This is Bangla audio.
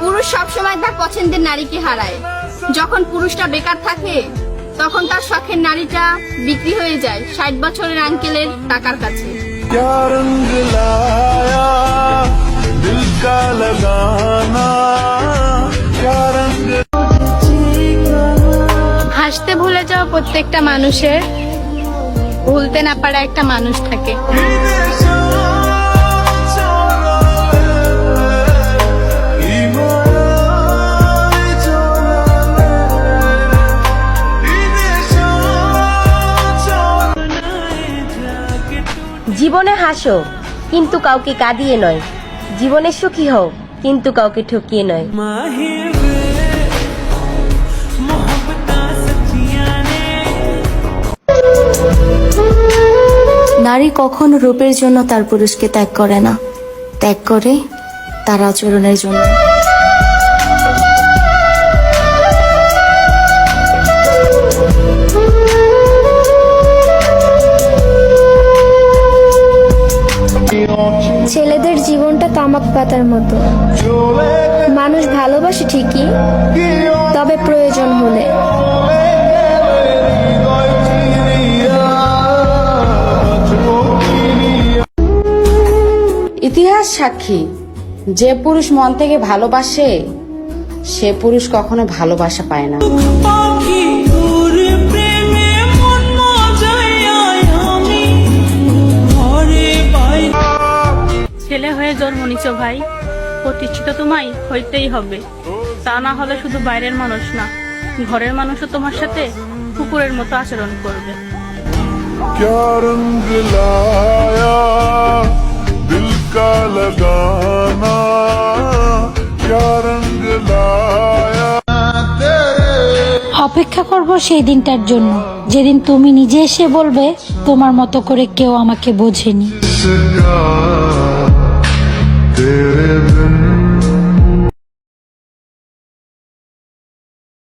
পুরুষ সবসময় তার পছন্দের নারীকে হারায়। যখন পুরুষটা বেকার থাকে তখন তার শখের নারীটা বিক্রি হয়ে যায় 60 বছরের আঙ্কেলের টাকার কাছে। হাসতে ভুলে যাওয়া প্রত্যেকটা মানুষের ভুলতে না পারা একটা মানুষ থাকে। জীবনে হাসো কিন্তু কাউকে কাঁদিয়ে নয়, জীবনে সুখী হও কিন্তু কাউকে ঠকিয়ে নয়। নারী কখনো রূপের জন্য তার পুরুষকে ত্যাগ করে না, ত্যাগ করে তার আচরণের জন্য। ছেলেদের জীবনটা তামাক পাতার মতো, মানুষ ভালোবাসে ঠিকই, তবে প্রয়োজন হলে। ইতিহাস সাক্ষী, যে পুরুষ মন থেকে ভালোবাসে সে পুরুষ কখনো ভালোবাসা পায় না। ছেলে হয়ে জন্ম নিছো ভাই, প্রতিষ্ঠিত তোমায় হইতেই হবে। তা না হলে শুধু বাইরের মানুষ না, ঘরের মানুষও তোমার সাথে কুকুরের মতো আচরণ করবে। क्या रंग लाया दिल का लगाना, क्या रंग लाया। অপেক্ষা করব সেই দিনটার জন্য যেদিন তুমি নিজে এসে বলবে তোমার মতো করে কেউ আমাকে বোঝেনি। तेरे